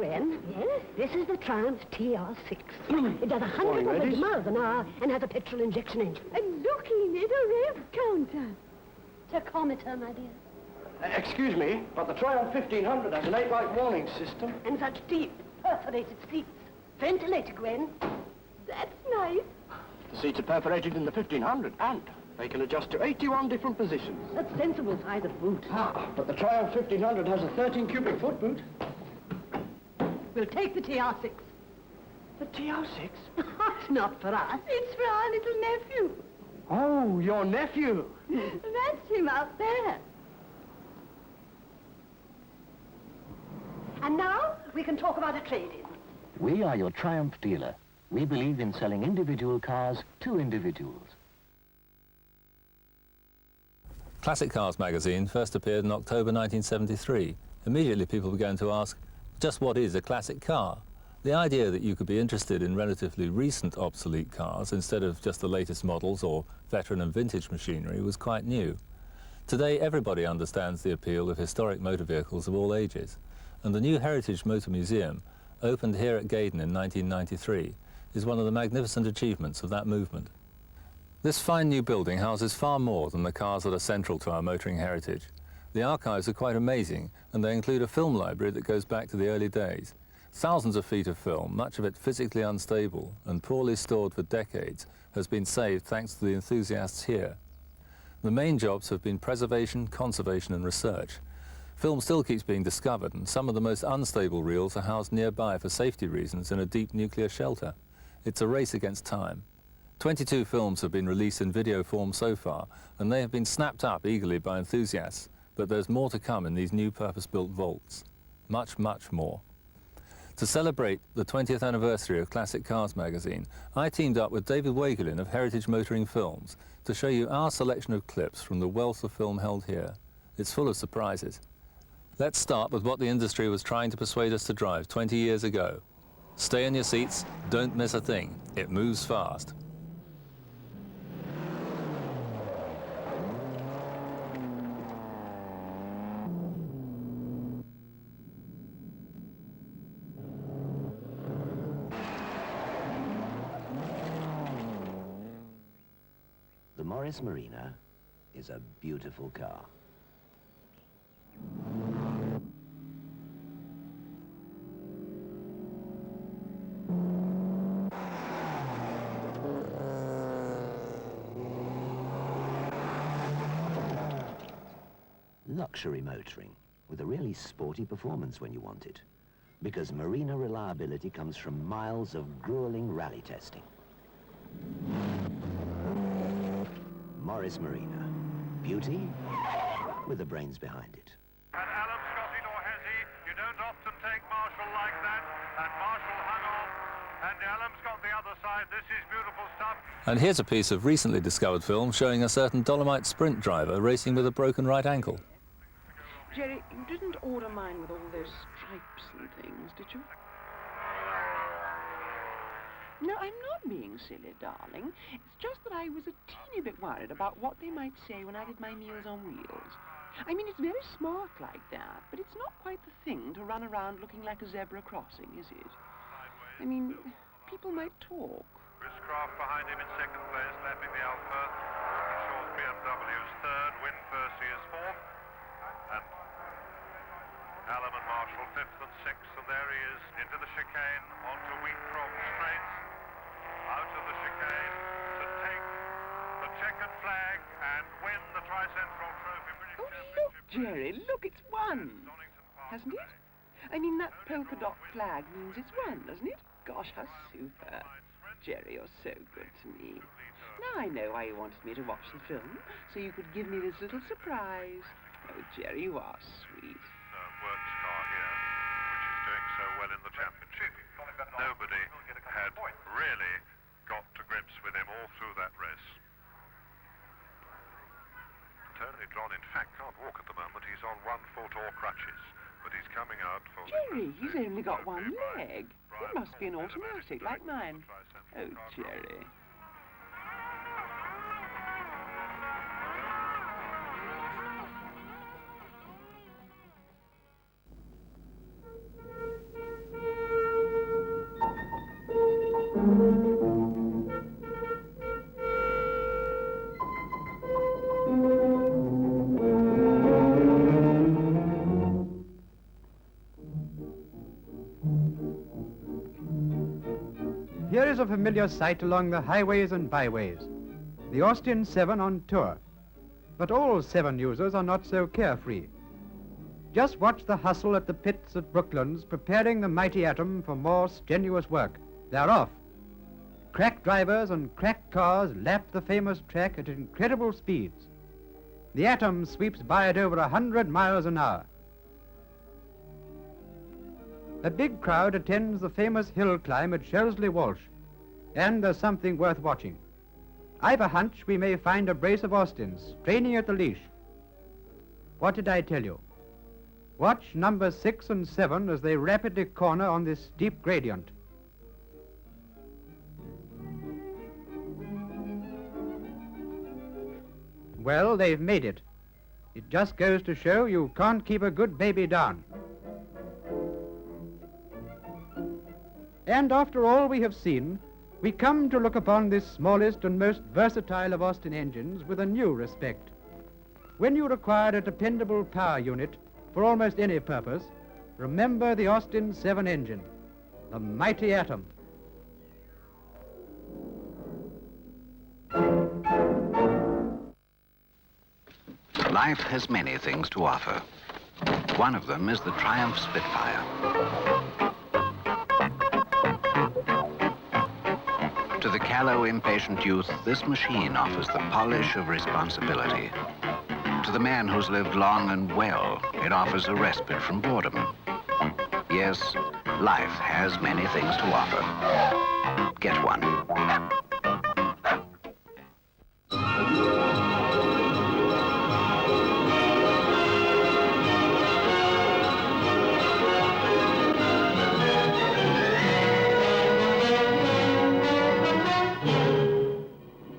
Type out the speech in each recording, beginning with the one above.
Gwen. Yes? This is the Triumph TR6. It does 120 miles an hour and has a petrol injection engine. And looking at a rev counter. Tachometer, my dear. Excuse me, but the Triumph 1500 has an 8-light warning system. And such deep, perforated seats. Ventilator, Gwen. That's nice. The seats are perforated in the 1500, and they can adjust to 81 different positions. That's sensible size of boot. But the Triumph 1500 has a 13 cubic foot boot. We'll take the TR6. The TR6? It's not for us. It's for our little nephew. Oh, your nephew. That's him out there. And now we can talk about a trade-in. We are your Triumph dealer. We believe in selling individual cars to individuals. Classic Cars magazine first appeared in October 1973. Immediately people began to ask, just what is a classic car? The idea that you could be interested in relatively recent obsolete cars instead of just the latest models or veteran and vintage machinery was quite new. Today everybody understands the appeal of historic motor vehicles of all ages, and the new Heritage Motor Museum, opened here at Gaydon in 1993, is one of the magnificent achievements of that movement. This fine new building houses far more than the cars that are central to our motoring heritage. The archives are quite amazing, and they include a film library that goes back to the early days. Thousands of feet of film, much of it physically unstable and poorly stored for decades, has been saved thanks to the enthusiasts here. The main jobs have been preservation, conservation and research. Film still keeps being discovered, and some of the most unstable reels are housed nearby for safety reasons in a deep nuclear shelter. It's a race against time. 22 films have been released in video form so far, and they have been snapped up eagerly by enthusiasts, but there's more to come in these new purpose-built vaults. Much, much more. To celebrate the 20th anniversary of Classic Cars magazine, I teamed up with David Wagelin of Heritage Motoring Films to show you our selection of clips from the wealth of film held here. It's full of surprises. Let's start with what the industry was trying to persuade us to drive 20 years ago. Stay in your seats, don't miss a thing. It moves fast. The Morris Marina is a beautiful car. Luxury motoring with a really sporty performance when you want it, because Marina reliability comes from miles of grueling rally testing. Morris Marina, beauty with the brains behind it. And Alan's got it, or has he? You don't often take Marshall like that, and Marshall hung on, and Alan's got the other side. This is beautiful stuff. And here's a piece of recently discovered film showing a certain Dolomite sprint driver racing with a broken right ankle. Jerry, you didn't order mine with all those stripes and things, did you? No, I'm not being silly, darling. It's just that I was a teeny bit worried about what they might say when I did my Meals on Wheels. I mean, it's very smart like that, but it's not quite the thing to run around looking like a zebra crossing, is it? I mean, people might talk. Chris Craft behind him in second place, lapping the Alpha. Short BMW's third, Win Percy is fourth. And Allen and Marshall fifth and sixth, and there he is into the chicane, onto Wheatcroft Straight, out of the chicane to take the checkered flag and win the Tricentral Trophy. Oh, look, Jerry, look, it's won, hasn't it? I mean, that polka dot flag means it's won, doesn't it? Gosh, how super. Jerry, you're so good to me. Now I know why you wanted me to watch the film, so you could give me this little surprise. Oh, Jerry, you are sweet. Works car here, which is doing so well in the championship. Nobody had really got to grips with him all through that race. Tony John, in fact, can't walk at the moment. He's on one foot or crutches, but he's coming out for... Jerry, he's only got one leg. It must be an automatic like mine. Oh, Jerry. Here is a familiar sight along the highways and byways. The Austin 7 on tour. But all 7 users are not so carefree. Just watch the hustle at the pits at Brooklands, preparing the mighty Atom for more strenuous work. They're off. Crack drivers and crack cars lap the famous track at incredible speeds. The Atom sweeps by at over 100 miles an hour. A big crowd attends the famous hill climb at Shelsley Walsh, and there's something worth watching. I've a hunch we may find a brace of Austins straining at the leash. What did I tell you? Watch numbers 6 and 7 as they rapidly corner on this steep gradient. Well, they've made it. It just goes to show you can't keep a good baby down. And after all we have seen, we come to look upon this smallest and most versatile of Austin engines with a new respect. When you require a dependable power unit for almost any purpose, remember the Austin 7 engine, the mighty Atom. Life has many things to offer. One of them is the Triumph Spitfire. To the callow, impatient youth, this machine offers the polish of responsibility. To the man who's lived long and well, it offers a respite from boredom. Yes, life has many things to offer. Get one.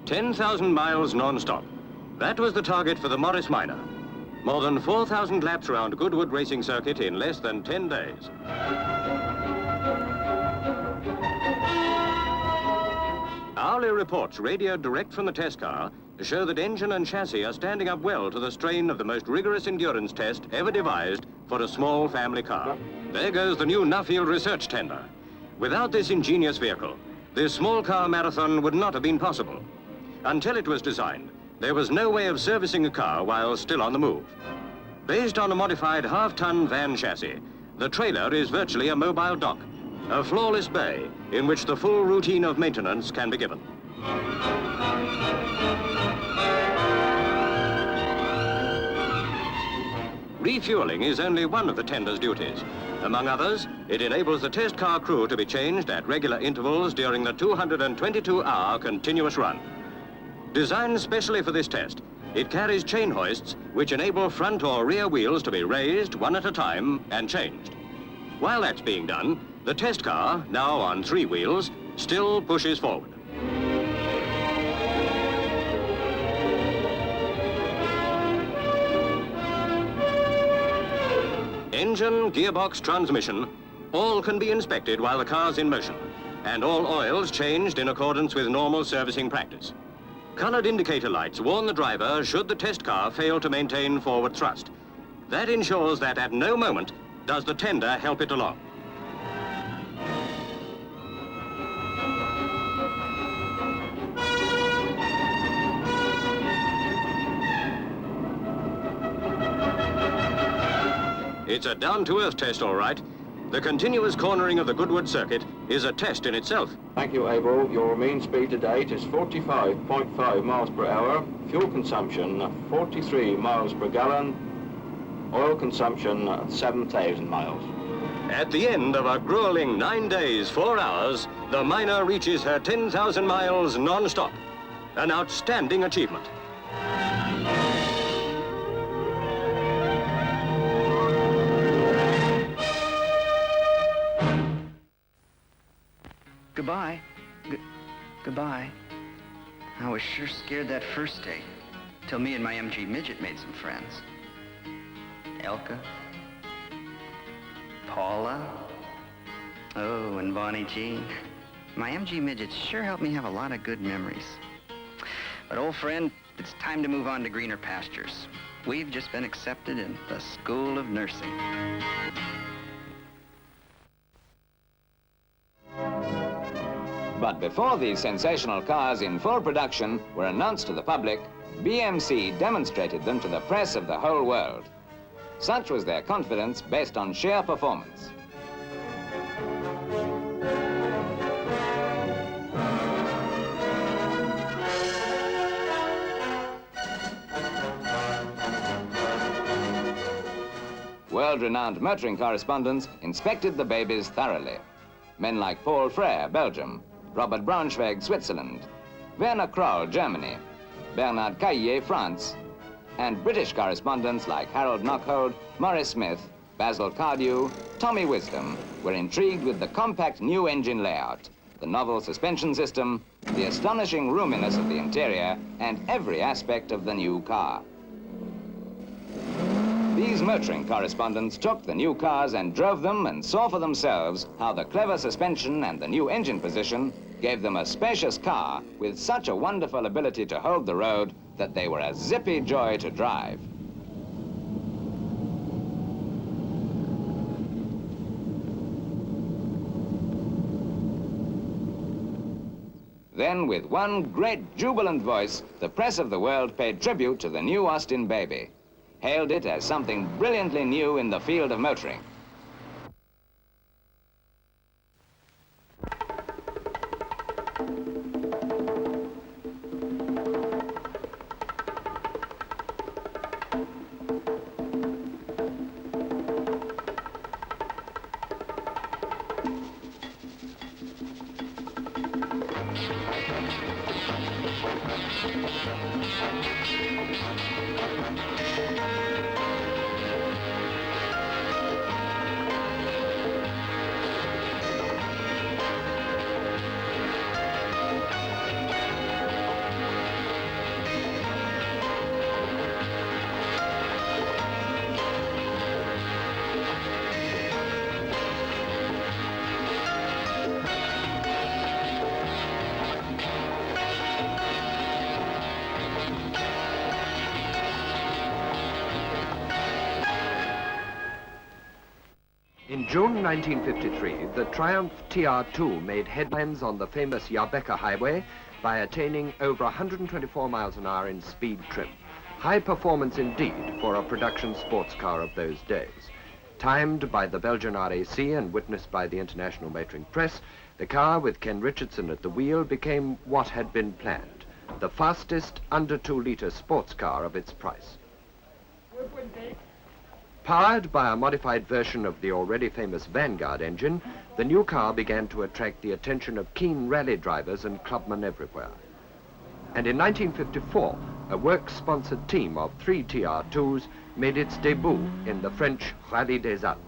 $10,000 miles non-stop. That was the target for the Morris Minor. More than 4,000 laps around Goodwood Racing Circuit in less than 10 days. Hourly reports radioed direct from the test car show that engine and chassis are standing up well to the strain of the most rigorous endurance test ever devised for a small family car. There goes the new Nuffield research tender. Without this ingenious vehicle, this small car marathon would not have been possible. Until it was designed, there was no way of servicing a car while still on the move. Based on a modified half-ton van chassis, the trailer is virtually a mobile dock, a flawless bay in which the full routine of maintenance can be given. Refueling is only one of the tender's duties. Among others, it enables the test car crew to be changed at regular intervals during the 222-hour continuous run. Designed specially for this test, it carries chain hoists which enable front or rear wheels to be raised one at a time and changed. While that's being done, the test car, now on 3 wheels, still pushes forward. Engine, gearbox, transmission, all can be inspected while the car's in motion, and all oils changed in accordance with normal servicing practice. Colored indicator lights warn the driver should the test car fail to maintain forward thrust. That ensures that at no moment does the tender help it along. It's a down-to-earth test, all right. The continuous cornering of the Goodwood circuit is a test in itself. Thank you, Abel. Your mean speed to date is 45.5 miles per hour. Fuel consumption, 43 miles per gallon. Oil consumption, 7,000 miles. At the end of a grueling 9 days, 4 hours, the Minor reaches her 10,000 miles non-stop. An outstanding achievement. Goodbye. Goodbye. I was sure scared that first day, till me and my MG midget made some friends. Elka, Paula, oh, and Bonnie Jean. My MG midgets sure helped me have a lot of good memories. But old friend, it's time to move on to greener pastures. We've just been accepted in the School of Nursing. But before these sensational cars in full production were announced to the public, BMC demonstrated them to the press of the whole world. Such was their confidence based on sheer performance. World-renowned motoring correspondents inspected the babies thoroughly. Men like Paul Frère, Belgium, Robert Braunschweig, Switzerland, Werner Kroll, Germany, Bernard Caillet, France, and British correspondents like Harold Knockhold, Maurice Smith, Basil Cardew, Tommy Wisdom were intrigued with the compact new engine layout, the novel suspension system, the astonishing roominess of the interior, and every aspect of the new car. These motoring correspondents took the new cars and drove them and saw for themselves how the clever suspension and the new engine position gave them a spacious car with such a wonderful ability to hold the road that they were a zippy joy to drive. Then, with one great jubilant voice, the press of the world paid tribute to the new Austin baby, hailed it as something brilliantly new in the field of motoring. In June 1953, the Triumph TR2 made headlines on the famous Yabeka Highway by attaining over 124 miles an hour in speed trim. High performance indeed for a production sports car of those days. Timed by the Belgian RAC and witnessed by the international motoring press, the car with Ken Richardson at the wheel became what had been planned, the fastest under 2-litre sports car of its price. Powered by a modified version of the already famous Vanguard engine, the new car began to attract the attention of keen rally drivers and clubmen everywhere. And in 1954, a work-sponsored team of 3 TR2s made its debut in the French Rallye des Alpes.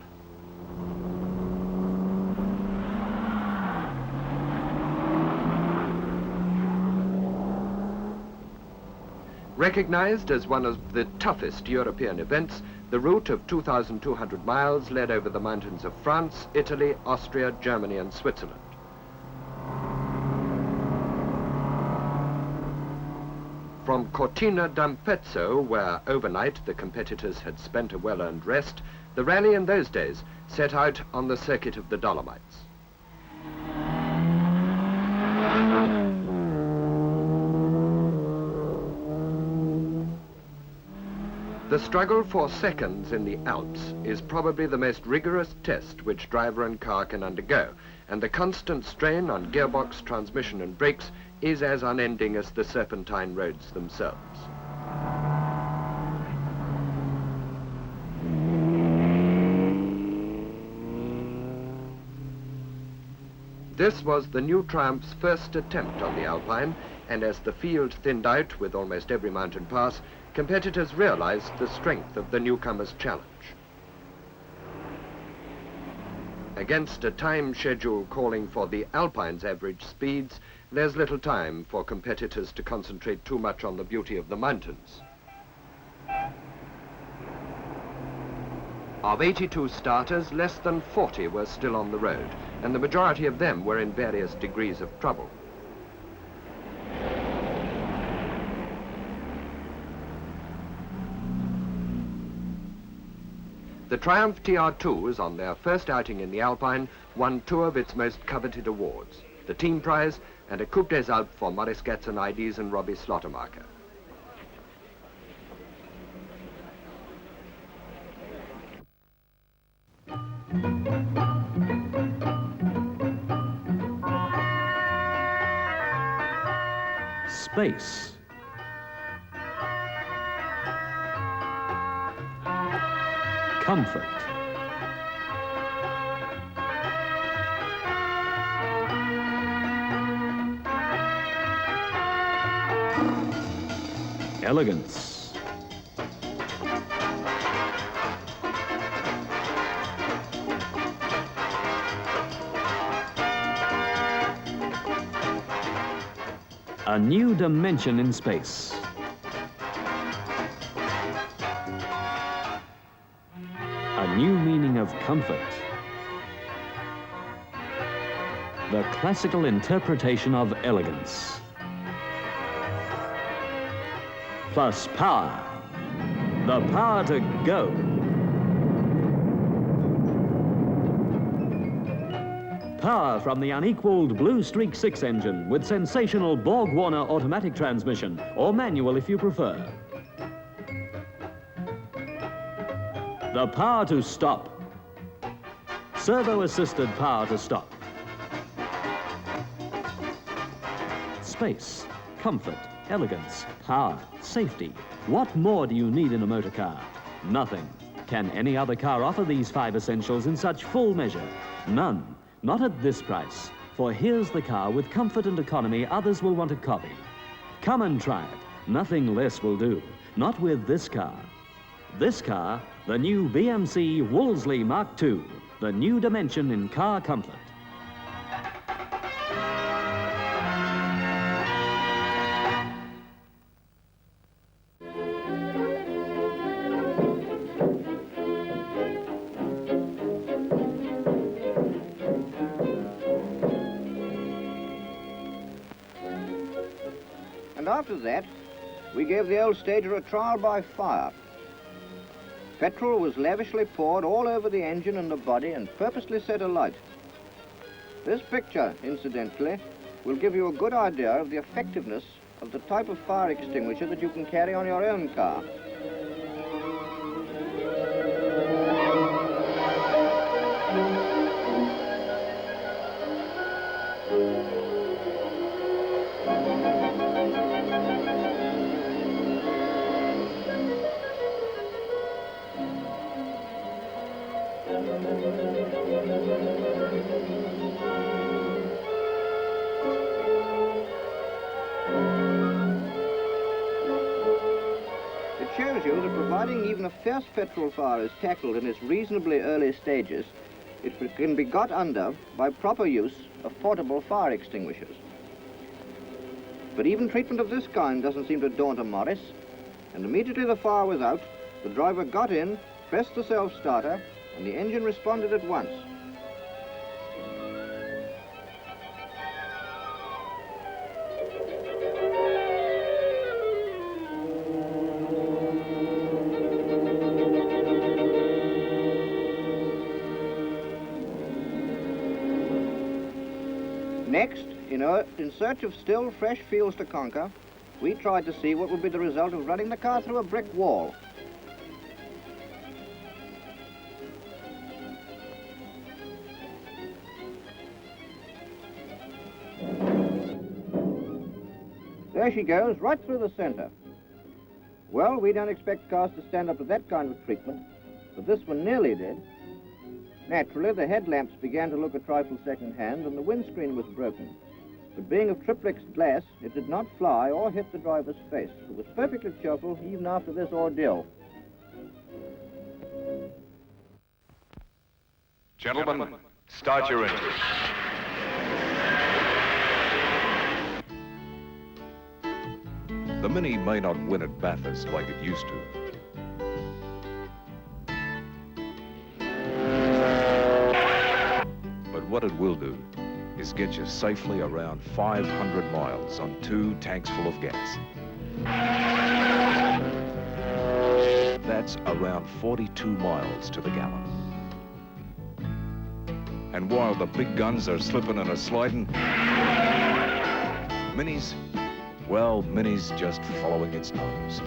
Recognized as one of the toughest European events, the route of 2,200 miles led over the mountains of France, Italy, Austria, Germany, and Switzerland. From Cortina d'Ampezzo, where overnight the competitors had spent a well-earned rest, the rally in those days set out on the circuit of the Dolomites. The struggle for seconds in the Alps is probably the most rigorous test which driver and car can undergo, and the constant strain on gearbox, transmission and brakes is as unending as the serpentine roads themselves. This was the new Triumph's first attempt on the Alpine, and as the field thinned out with almost every mountain pass, competitors realized the strength of the newcomer's challenge. Against a time schedule calling for the Alpine's average speeds, there's little time for competitors to concentrate too much on the beauty of the mountains. Of 82 starters, less than 40 were still on the road, and the majority of them were in various degrees of trouble. The Triumph TR2s, on their first outing in the Alpine, won two of its most coveted awards, the Team Prize and a Coupe des Alpes for Maurice Gatzanides and Robbie Slaughtermarker. Space. Comfort. Elegance. A new dimension in space. A new meaning of comfort. The classical interpretation of elegance. Plus power. The power to go. Power from the unequaled Blue Streak 6 engine with sensational Borg-Warner automatic transmission, or manual if you prefer. The power to stop. Servo-assisted power to stop. Space, comfort, elegance, power, safety. What more do you need in a motor car? Nothing. Can any other car offer these 5 essentials in such full measure? None. Not at this price. For here's the car with comfort and economy others will want to copy. Come and try it. Nothing less will do. Not with this car. This car, the new BMC Wolseley Mark II, the new dimension in car comfort. And after that, we gave the old stager a trial by fire. Petrol was lavishly poured all over the engine and the body and purposely set alight. This picture, incidentally, will give you a good idea of the effectiveness of the type of fire extinguisher that you can carry on your own car. It shows you that providing even a fierce petrol fire is tackled in its reasonably early stages, it can be got under by proper use of portable fire extinguishers. But even treatment of this kind doesn't seem to daunt a Morris, and immediately the fire was out, the driver got in, pressed the self-starter, and the engine responded at once. Next, in search of still fresh fields to conquer, we tried to see what would be the result of running the car through a brick wall. There she goes, right through the center. Well, we don't expect cars to stand up to that kind of treatment, but this one nearly did. Naturally, the headlamps began to look a trifle second-hand, and the windscreen was broken. But being of triplex glass, it did not fly or hit the driver's face. It was perfectly cheerful even after this ordeal. Gentlemen, start your engines. The Mini may not win at Bathurst like it used to. But what it will do is get you safely around 500 miles on 2 tanks full of gas. That's around 42 miles to the gallon. And while the big guns are slipping and a sliding, Mini's, well, Mini's just following its nose.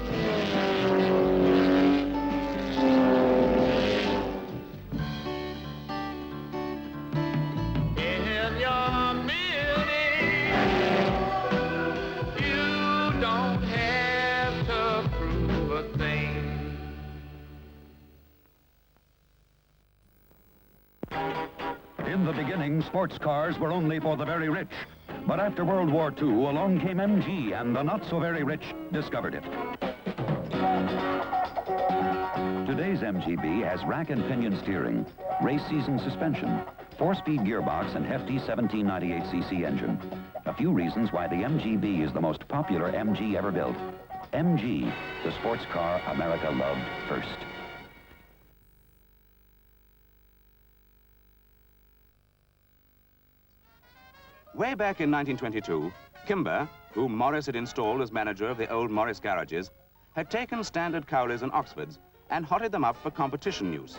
In the beginning, sports cars were only for the very rich. But after World War II, along came MG, and the not-so-very-rich discovered it. Today's MGB has rack and pinion steering, race-season suspension, 4-speed gearbox, and hefty 1798cc engine. A few reasons why the MGB is the most popular MG ever built. MG, the sports car America loved first. Way back in 1922, Kimber, whom Morris had installed as manager of the old Morris garages, had taken standard Cowleys and Oxfords and hotted them up for competition use.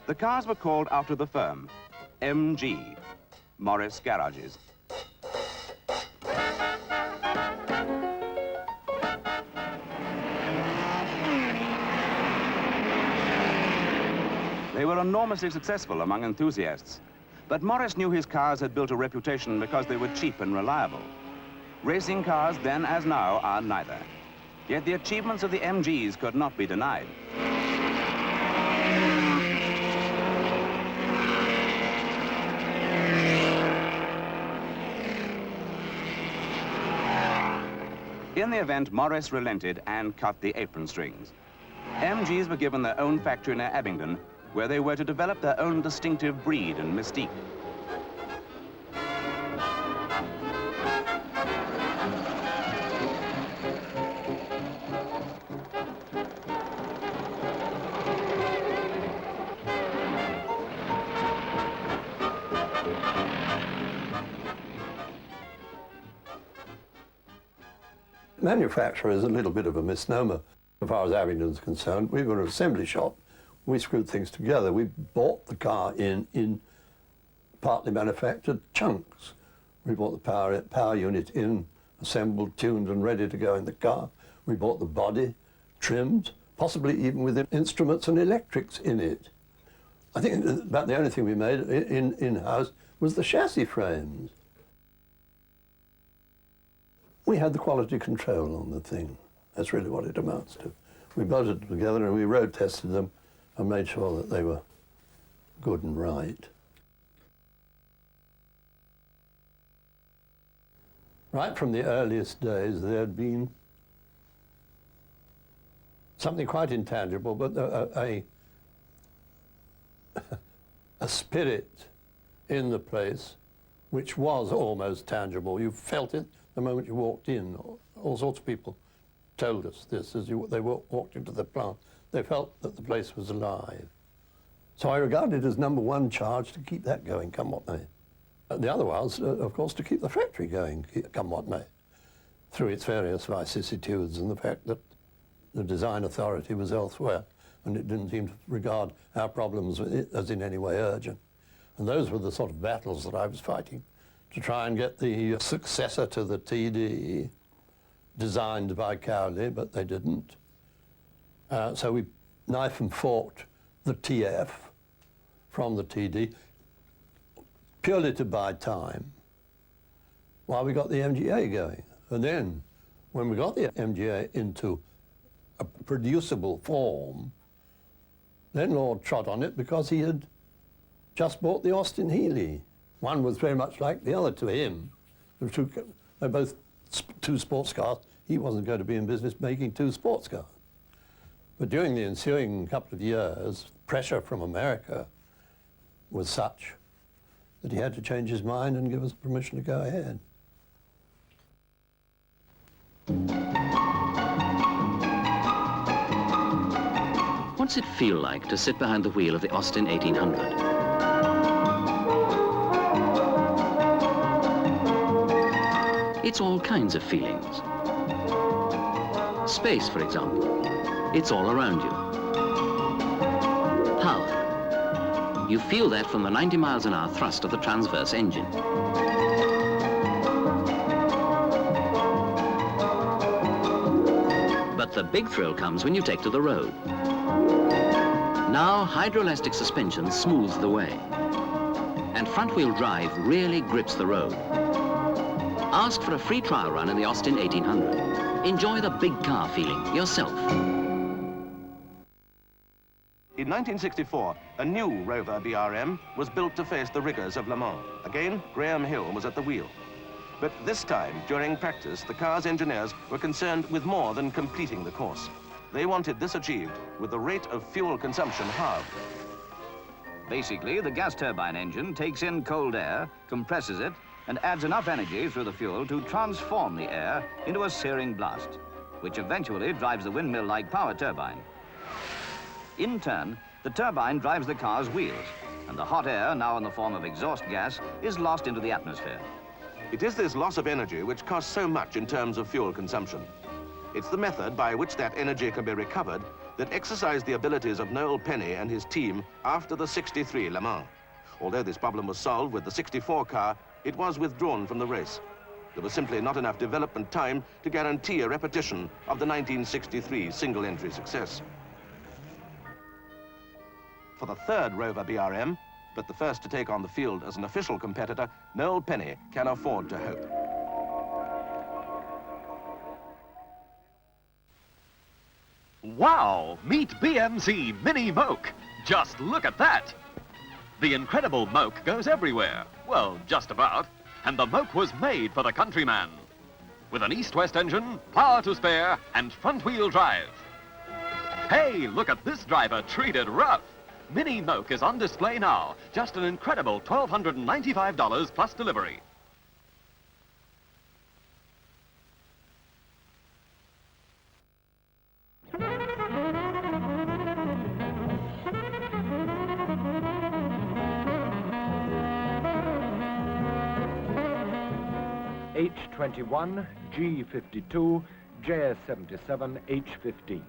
The cars were called after the firm, MG, Morris Garages. They were enormously successful among enthusiasts. But Morris knew his cars had built a reputation because they were cheap and reliable. Racing cars then as now are neither. Yet the achievements of the MGs could not be denied. In the event, Morris relented and cut the apron strings. MGs were given their own factory near Abingdon, where they were to develop their own distinctive breed and mystique. Manufacturer is a little bit of a misnomer as far as Abingdon's concerned. We were an assembly shop. We screwed things together. We bought the car in partly manufactured chunks. We bought the power unit in, assembled, tuned and ready to go in the car. We bought the body, trimmed, possibly even with instruments and electrics in it. I think about the only thing we made in-house was the chassis frames. We had the quality control on the thing. That's really what it amounts to. We bolted them together and we road tested them and made sure that they were good and right. Right from the earliest days, there had been something quite intangible, but a spirit in the place which was almost tangible. You felt it the moment you walked in. All sorts of people told us this as they walked into the plant. They felt that the place was alive. So I regard it as #1 charge to keep that going, come what may. The other was, of course, to keep the factory going, come what may, through its various vicissitudes and the fact that the design authority was elsewhere and it didn't seem to regard our problems as in any way urgent. And those were the sort of battles that I was fighting, to try and get the successor to the TD designed by Cowley, but they didn't. So we knife and forked the TF from the TD, purely to buy time, while we got the MGA going. And then, when we got the MGA into a producible form, then Lord trod on it because he had just bought the Austin Healey. One was very much like the other to him. They're both 2 sports cars. He wasn't going to be in business making 2 sports cars. But during the ensuing couple of years, pressure from America was such that he had to change his mind and give us permission to go ahead. What's it feel like to sit behind the wheel of the Austin 1800? it's all kinds of feelings. Space, for example, it's all around you. Power. You feel that from the 90 miles an hour thrust of the transverse engine. But the big thrill comes when you take to the road. Now, hydroelastic suspension smooths the way. And front-wheel drive really grips the road. Ask for a free trial run in the Austin 1800. Enjoy the big car feeling yourself. In 1964, a new Rover BRM was built to face the rigors of Le Mans. Again, Graham Hill was at the wheel. But this time, during practice, the car's engineers were concerned with more than completing the course. They wanted this achieved with the rate of fuel consumption halved. Basically, the gas turbine engine takes in cold air, compresses it, and adds enough energy through the fuel to transform the air into a searing blast, which eventually drives the windmill-like power turbine. In turn, the turbine drives the car's wheels, and the hot air, now in the form of exhaust gas, is lost into the atmosphere. It is this loss of energy which costs so much in terms of fuel consumption. It's the method by which that energy can be recovered that exercised the abilities of Noel Penny and his team after the '63 Le Mans. Although this problem was solved with the '64 car, it was withdrawn from the race. There was simply not enough development time to guarantee a repetition of the 1963 single-entry success. For the third Rover BRM, but the first to take on the field as an official competitor, Noel Penny can afford to hope. Wow! Meet BMC Mini Moke. Just look at that. The incredible Moke goes everywhere. Well, just about. And the Moke was made for the countryman. With an east-west engine, power to spare, and front-wheel drive. Hey, look at this driver treated rough. Mini Moke is on display now. Just an incredible $1,295 plus delivery. H21, G52, JS77, H15.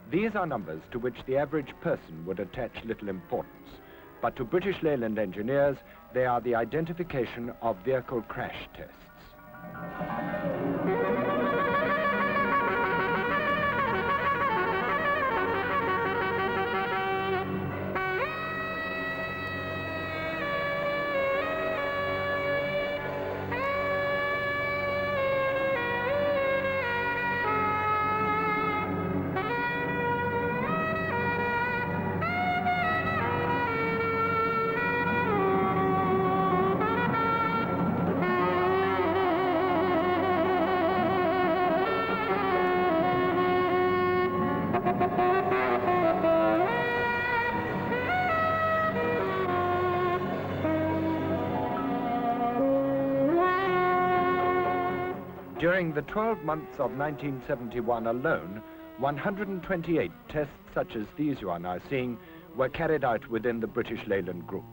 These are numbers to which the average person would attach little importance, but to British Leyland engineers, they are the identification of vehicle crash tests. During the 12 months of 1971 alone, 128 tests such as these you are now seeing were carried out within the British Leyland Group.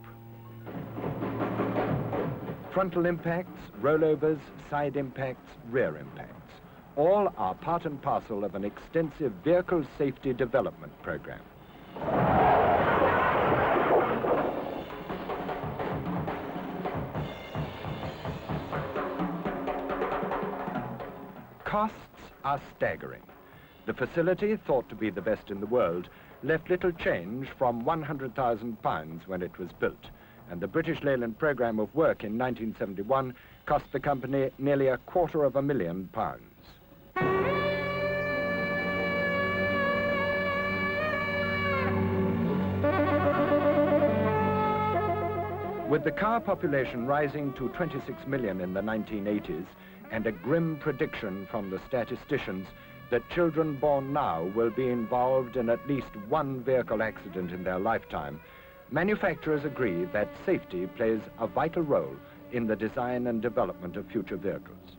Frontal impacts, rollovers, side impacts, rear impacts, all are part and parcel of an extensive vehicle safety development program. Costs are staggering. The facility, thought to be the best in the world, left little change from £100,000 when it was built, and the British Leyland programme of work in 1971 cost the company nearly £250,000. With the car population rising to 26 million in the 1980s, and a grim prediction from the statisticians that children born now will be involved in at least one vehicle accident in their lifetime, manufacturers agree that safety plays a vital role in the design and development of future vehicles.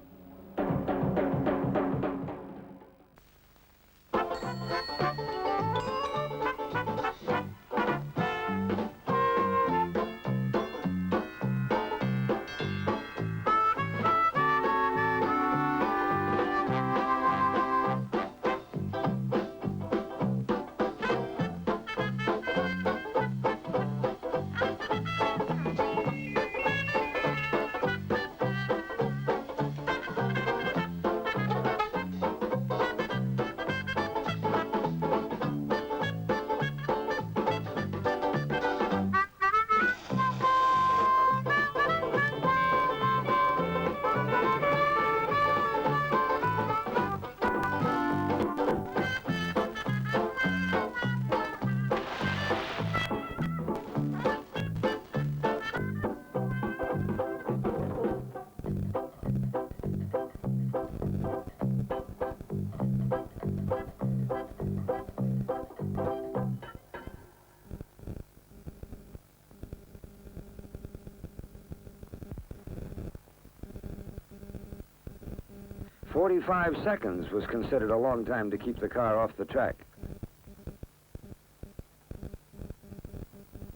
45 seconds was considered a long time to keep the car off the track.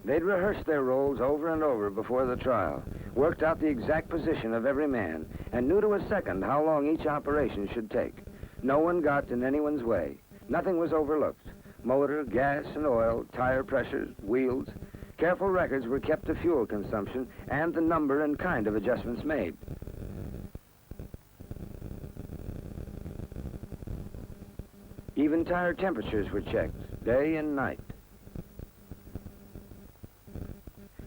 They'd rehearsed their roles over and over before the trial, worked out the exact position of every man, and knew to a second how long each operation should take. No one got in anyone's way. Nothing was overlooked. Motor, gas and oil, tire pressures, wheels. Careful records were kept of fuel consumption and the number and kind of adjustments made. Even tire temperatures were checked, day and night.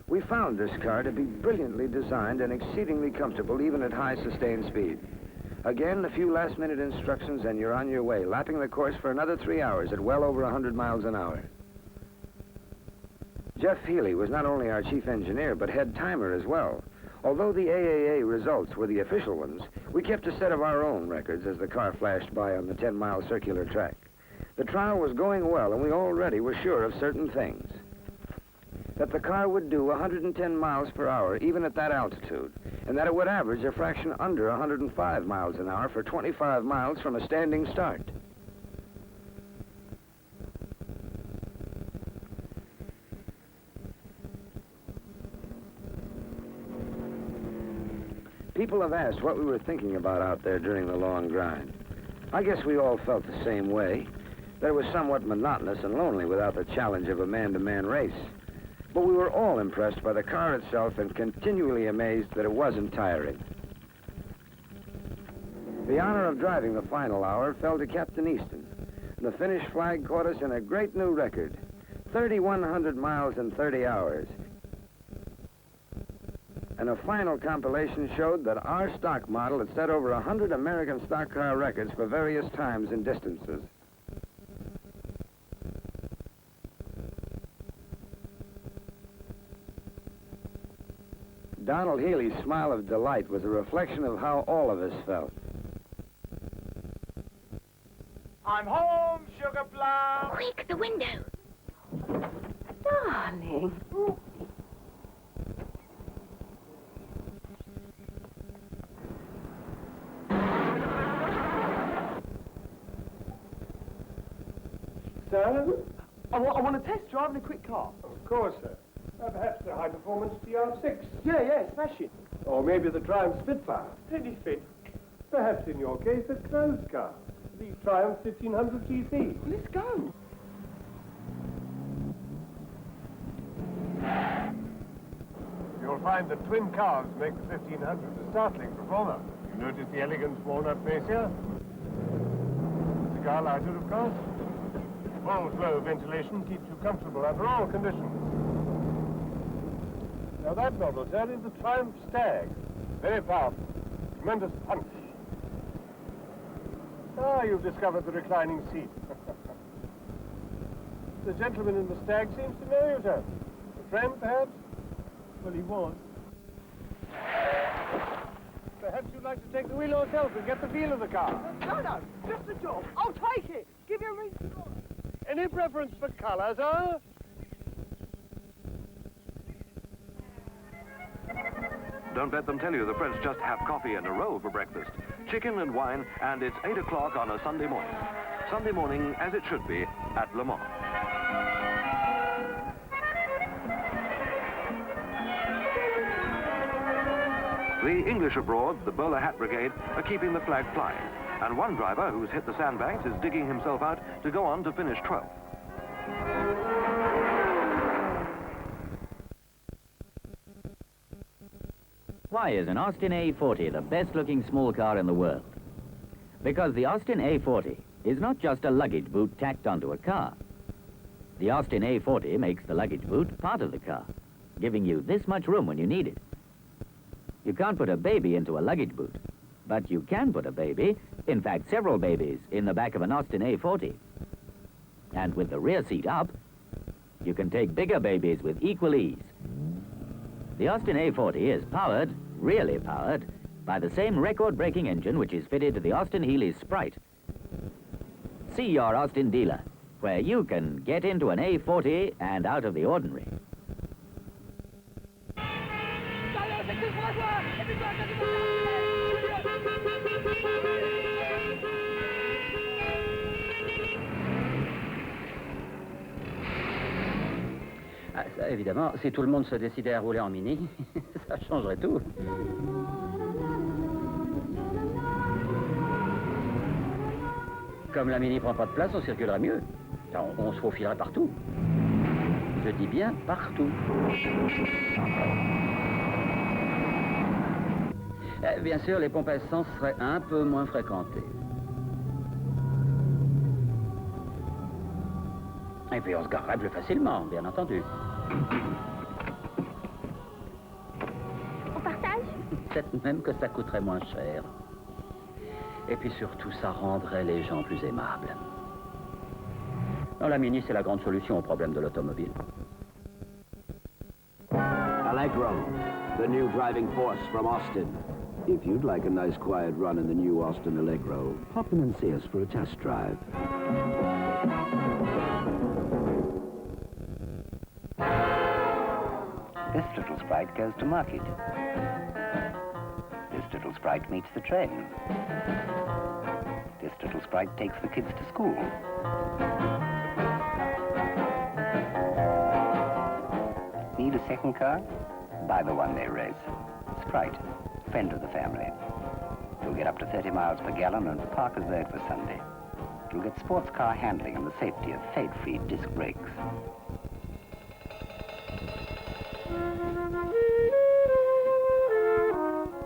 We found this car to be brilliantly designed and exceedingly comfortable even at high sustained speed. Again, a few last-minute instructions and you're on your way, lapping the course for another 3 hours at well over 100 miles an hour. Jeff Healy was not only our chief engineer, but head timer as well. Although the AAA results were the official ones, we kept a set of our own records as the car flashed by on the 10-mile circular track. The trial was going well, and we already were sure of certain things. That the car would do 110 miles per hour even at that altitude, and that it would average a fraction under 105 miles an hour for 25 miles from a standing start. People have asked what we were thinking about out there during the long grind. I guess we all felt the same way, that it was somewhat monotonous and lonely without the challenge of a man-to-man race. But we were all impressed by the car itself and continually amazed that it wasn't tiring. The honor of driving the final hour fell to Captain Easton, and the Finnish flag caught us in a great new record, 3,100 miles in 30 hours. And a final compilation showed that our stock model had set over 100 American stock car records for various times and distances. Donald Healy's smile of delight was a reflection of how all of us felt. I'm home, Sugar Plum! Quick, the window! Darling. Sir, I want to test drive in a quick car. Of course, sir. Perhaps the high-performance TR6. Yeah, smash it. Or maybe the Triumph Spitfire. Any fit. Perhaps, in your case, a closed car. The Triumph 1500 GT. Let's go. You'll find that twin cars make the 1500 a startling performer. You notice the elegant walnut fascia? Cigar lighter, of course. Full flow ventilation keeps you comfortable under all conditions. Now that model, sir, is the Triumph Stag. Very powerful. Tremendous punch. Ah, you've discovered the reclining seat. The gentleman in the Stag seems to know you, sir. A friend, perhaps? Well, he was. Perhaps you'd like to take the wheel yourself and get the feel of the car. No, just the job. I'll take it. Give you a ring. Any preference for colour, sir? Don't let them tell you the French just have coffee and a roll for breakfast. Chicken and wine, and it's 8 o'clock on a Sunday morning. Sunday morning, as it should be, at Le Mans. The English abroad, the bowler hat brigade, are keeping the flag flying. And one driver who's hit the sandbanks is digging himself out to go on to finish 12th. Why is an Austin A40 the best-looking small car in the world? Because the Austin A40 is not just a luggage boot tacked onto a car. The Austin A40 makes the luggage boot part of the car, giving you this much room when you need it. You can't put a baby into a luggage boot, but you can put a baby, in fact several babies, in the back of an Austin A40. And with the rear seat up, you can take bigger babies with equal ease. The Austin A40 is powered, really powered, by the same record-breaking engine which is fitted to the Austin Healey's Sprite. See your Austin dealer, where you can get into an A40 and out of the ordinary. Ça, évidemment, si tout le monde se décidait à rouler en mini, ça changerait tout. Comme la mini prend pas de place, on circulerait mieux. On se faufilerait partout. Je dis bien partout. Bien sûr, les pompes à essence seraient un peu moins fréquentées. Et puis on se garerait plus facilement, bien entendu. On partage? Peut-être même que ça coûterait moins cher. Et puis surtout, ça rendrait les gens plus aimables. Non, la Mini, c'est la grande solution au problème de l'automobile. Allegro, the new driving force from Austin. If you'd like a nice quiet run in the new Austin Allegro, pop in and see us for a test drive. This little sprite goes to market. This little sprite meets the train. This little sprite takes the kids to school. Need a second car? Buy the one they race. Sprite, friend of the family. You'll get up to 30 miles per gallon on Parker's Road for Sunday. You'll get sports car handling and the safety of fade-free disc brakes.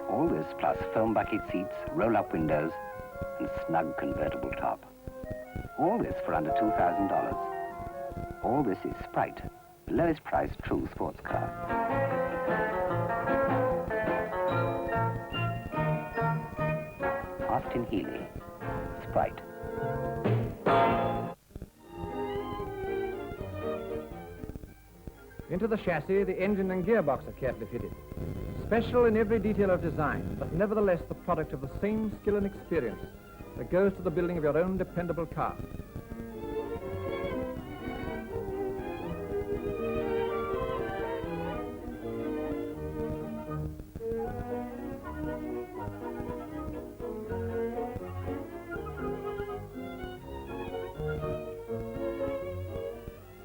All this plus foam bucket seats, roll-up windows, and snug convertible top. All this for under $2,000. All this is Sprite, the lowest priced true sports car. Austin Healey, Sprite. Into the chassis, the engine and gearbox are carefully fitted. Special in every detail of design, but nevertheless the product of the same skill and experience that goes to the building of your own dependable car.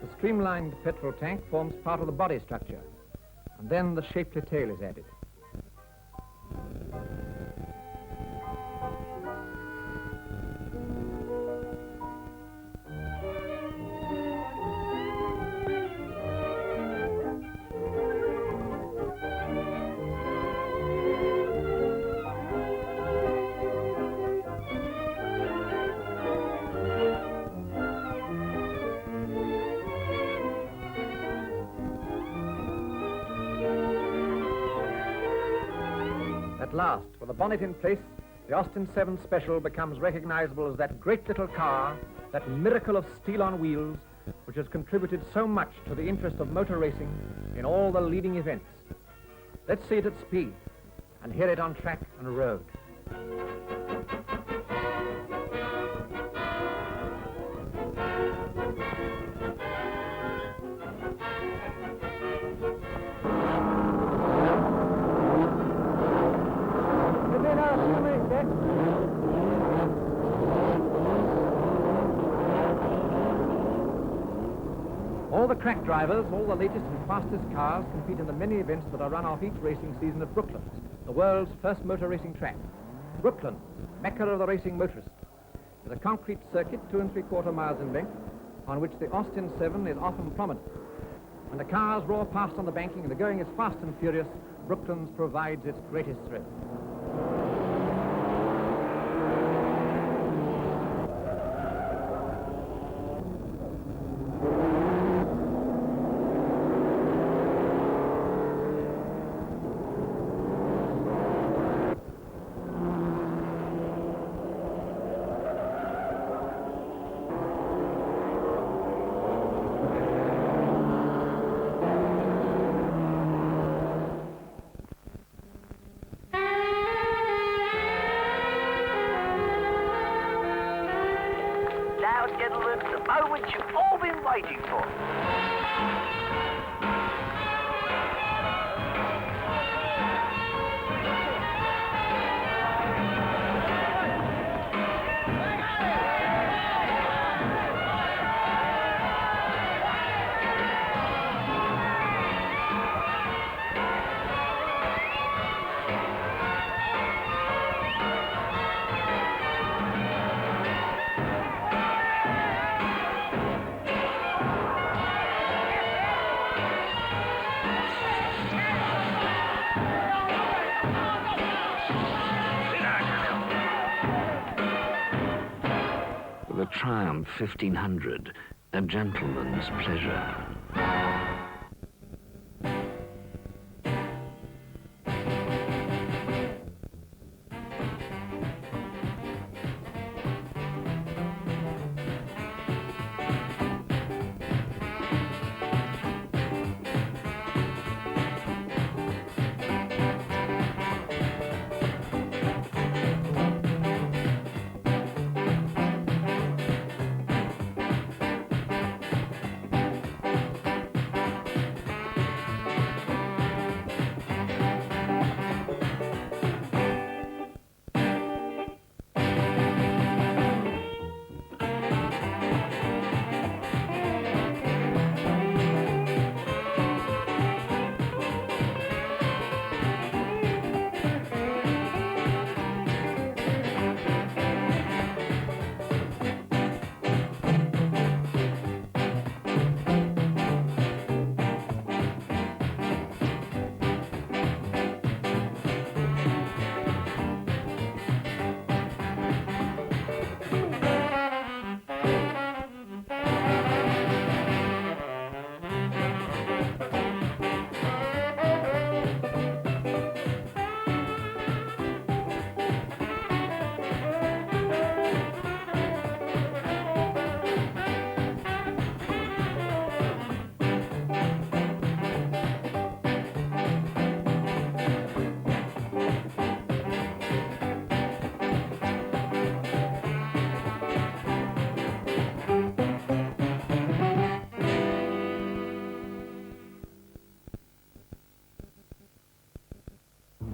The streamlined petrol tank forms part of the body structure, and then the shapely tail is added. At last, with the bonnet in place, the Austin 7 Special becomes recognizable as that great little car, that miracle of steel on wheels, which has contributed so much to the interest of motor racing in all the leading events. Let's see it at speed and hear it on track and road. All the crack drivers, all the latest and fastest cars compete in the many events that are run off each racing season at Brooklands, the world's first motor racing track. Brooklands, Mecca of the racing motorist, is a concrete circuit 2 3/4 miles in length, on which the Austin 7 is often prominent. When the cars roar past on the banking and the going is fast and furious, Brooklands provides its greatest thrill. Gentlemen, the moment you've all been waiting for. The Triumph 1500, a gentleman's pleasure.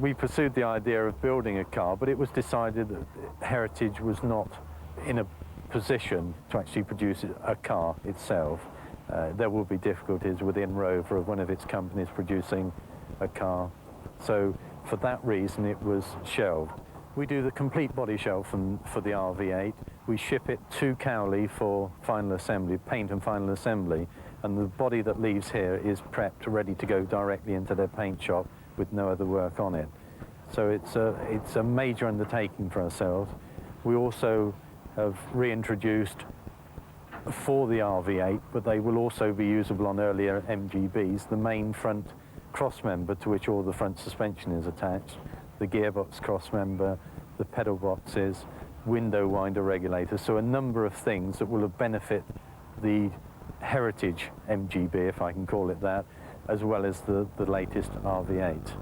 We pursued the idea of building a car, but it was decided that Heritage was not in a position to actually produce a car itself. There will be difficulties within Rover of one of its companies producing a car. So for that reason it was shelved. We do the complete body shell for the RV8. We ship it to Cowley for final assembly, paint and final assembly, and the body that leaves here is prepped, ready to go directly into their paint shop with no other work on it. So it's a major undertaking for ourselves. We also have reintroduced for the RV8, but they will also be usable on earlier MGBs, the main front cross member to which all the front suspension is attached, the gearbox cross member, the pedal boxes, window winder regulators, so a number of things that will have benefit the Heritage MGB, if I can call it that, as well as the latest RV8.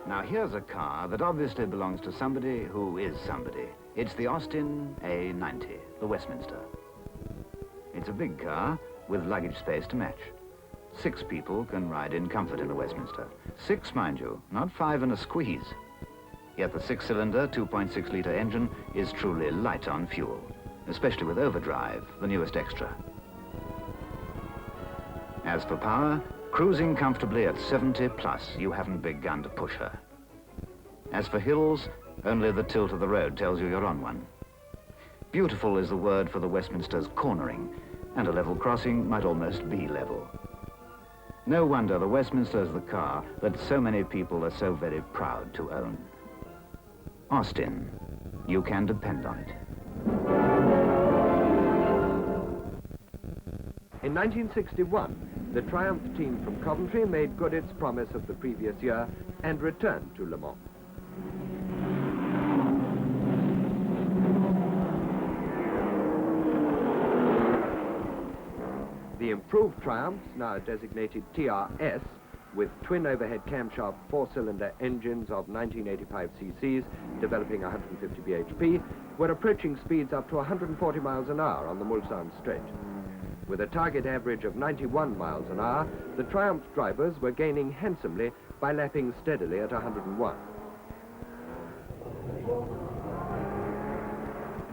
Now here's a car that obviously belongs to somebody who is somebody. It's the Austin A90, the Westminster. It's a big car with luggage space to match. 6 people can ride in comfort in the Westminster. 6, mind you, not 5 and a squeeze. Yet the 6-cylinder, 2.6-litre engine is truly light on fuel, especially with overdrive, the newest extra. As for power, cruising comfortably at 70 plus, you haven't begun to push her. As for hills, only the tilt of the road tells you you're on one. Beautiful is the word for the Westminster's cornering, and a level crossing might almost be level. No wonder the Westminster is the car that so many people are so very proud to own. Austin, you can depend on it. In 1961, the Triumph team from Coventry made good its promise of the previous year and returned to Le Mans. The improved Triumphs, now designated TRS, with twin overhead camshaft 4-cylinder engines of 1985 cc's, developing 150 bhp, were approaching speeds up to 140 miles an hour on the Mulsanne Straight. With a target average of 91 miles an hour, the Triumph drivers were gaining handsomely by lapping steadily at 101.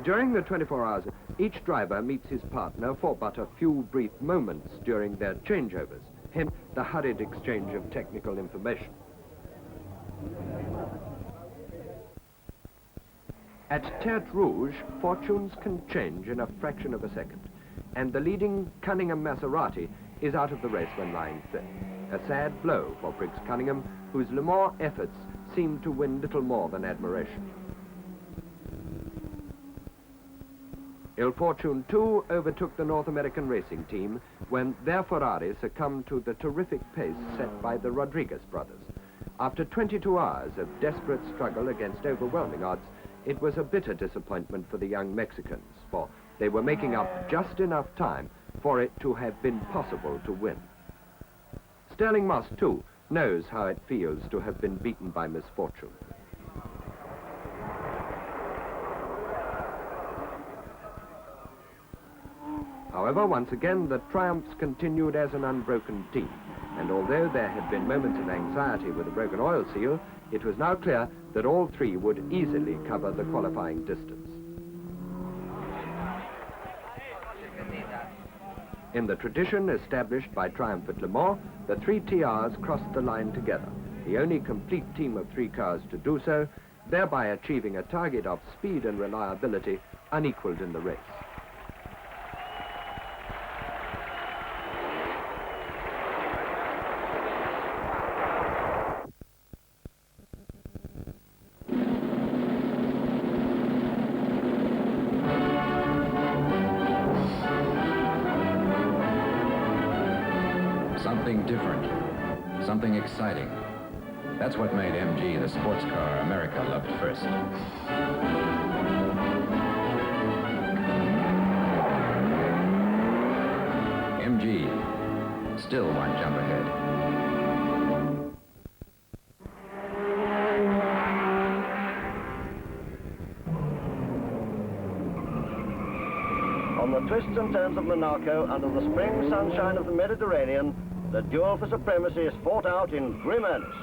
During the 24 hours, each driver meets his partner for but a few brief moments during their changeovers, hence the hurried exchange of technical information. At Tertre Rouge, fortunes can change in a fraction of a second, and the leading Cunningham Maserati is out of the race when lying fifth. A sad blow for Briggs Cunningham, whose Le Mans efforts seemed to win little more than admiration. Ill fortune, too, overtook the North American racing team when their Ferrari succumbed to the terrific pace set by the Rodriguez brothers. After 22 hours of desperate struggle against overwhelming odds, it was a bitter disappointment for the young Mexicans, for they were making up just enough time for it to have been possible to win. Sterling Moss, too, knows how it feels to have been beaten by misfortune. However, once again, the Triumphs continued as an unbroken team, and although there had been moments of anxiety with a broken oil seal, it was now clear that all three would easily cover the qualifying distance. In the tradition established by Triumph at Le Mans, the three TRs crossed the line together, the only complete team of three cars to do so, thereby achieving a target of speed and reliability unequaled in the race. Something different, something exciting. That's what made MG the sports car America loved first. MG, still one jump ahead. On the twists and turns of Monaco, under the spring sunshine of the Mediterranean, the duel for supremacy is fought out in grim earnest.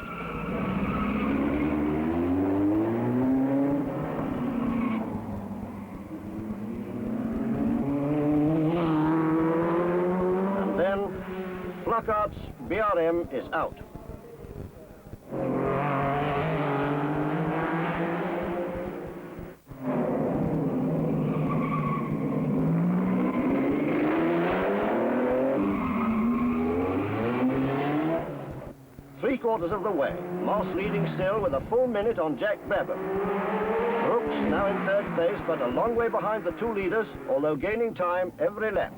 And then, Flockhart's BRM is out. Three-quarters of the way, Moss leading still with a full minute on Jack Brabham. Brooks now in third place, but a long way behind the two leaders, although gaining time every lap.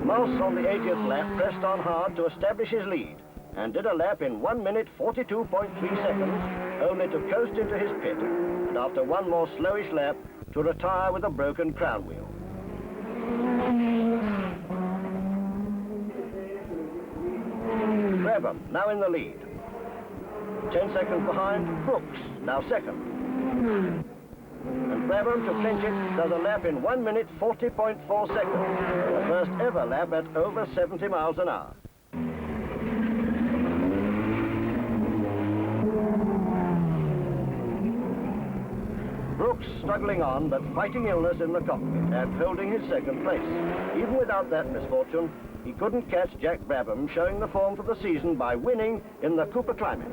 Moss on the 80th lap pressed on hard to establish his lead and did a lap in 1 minute 42.3 seconds, only to coast into his pit, and after one more slowish lap, to retire with a broken crown wheel. Brabham now in the lead. 10 seconds behind, Brooks, now second. And Brabham, to clinch it, does a lap in 1 minute 40.4 seconds, the first ever lap at over 70 miles an hour. Brooks struggling on, but fighting illness in the cockpit and holding his second place. Even without that misfortune, he couldn't catch Jack Brabham, showing the form for the season by winning in the Cooper Climax.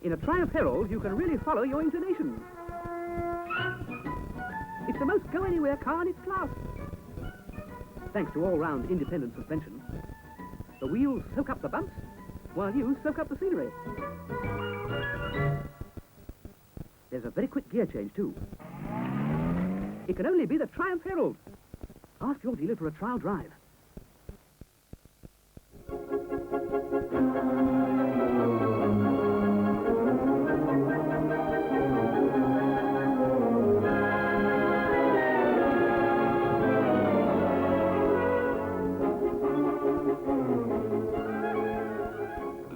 In a Triumph Herald, you can really follow your inclinations. It's the most go-anywhere car in its class. Thanks to all-round independent suspension, the wheels soak up the bumps, while you soak up the scenery. There's a very quick gear change, too. It can only be the Triumph Herald. Ask your dealer for a trial drive.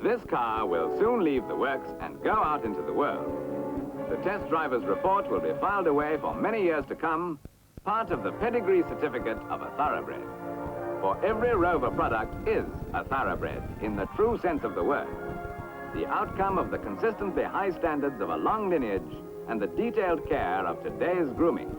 This car will soon leave the works and go out into the world. The test driver's report will be filed away for many years to come, part of the pedigree certificate of a thoroughbred. For every Rover product is a thoroughbred in the true sense of the word, the outcome of the consistently high standards of a long lineage and the detailed care of today's grooming.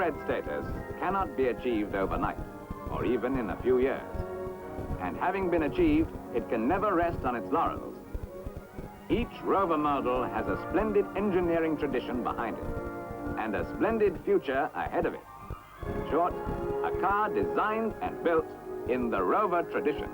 thoroughbred status cannot be achieved overnight, or even in a few years. And having been achieved, it can never rest on its laurels. Each Rover model has a splendid engineering tradition behind it, and a splendid future ahead of it. In short, a car designed and built in the Rover tradition.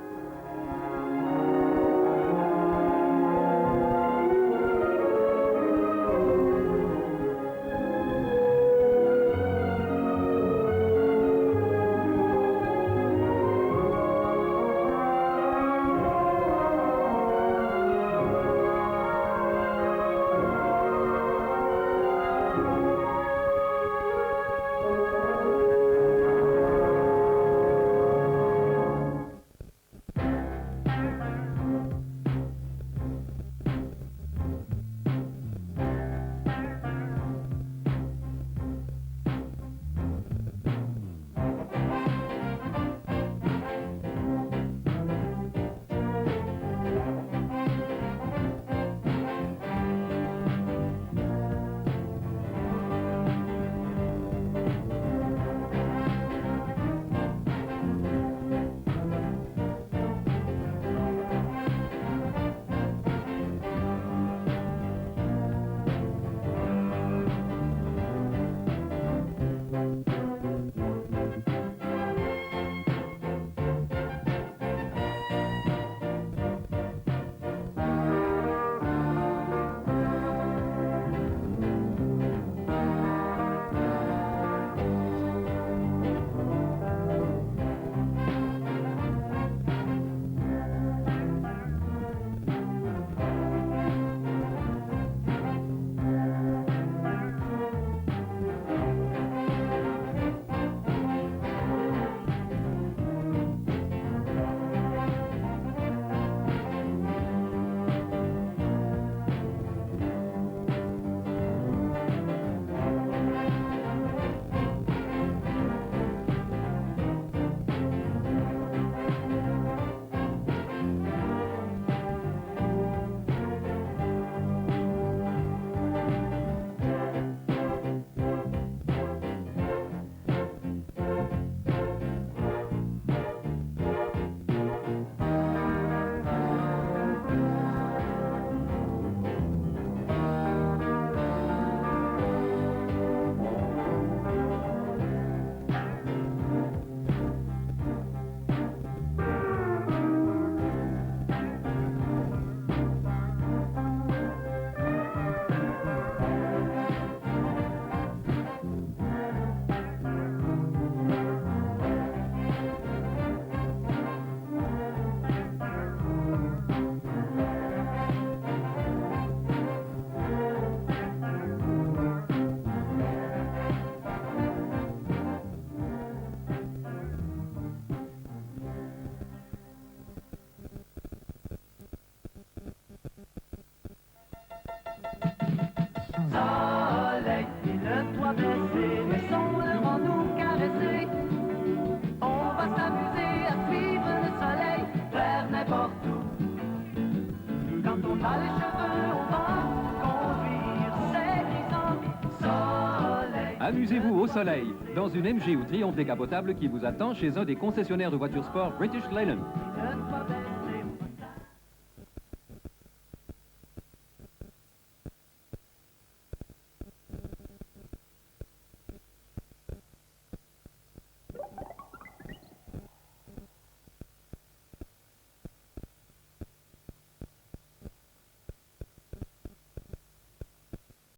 Amusez-vous au soleil, dans une MG ou Triumph décapotable qui vous attend chez un des concessionnaires de voitures sport British Leyland.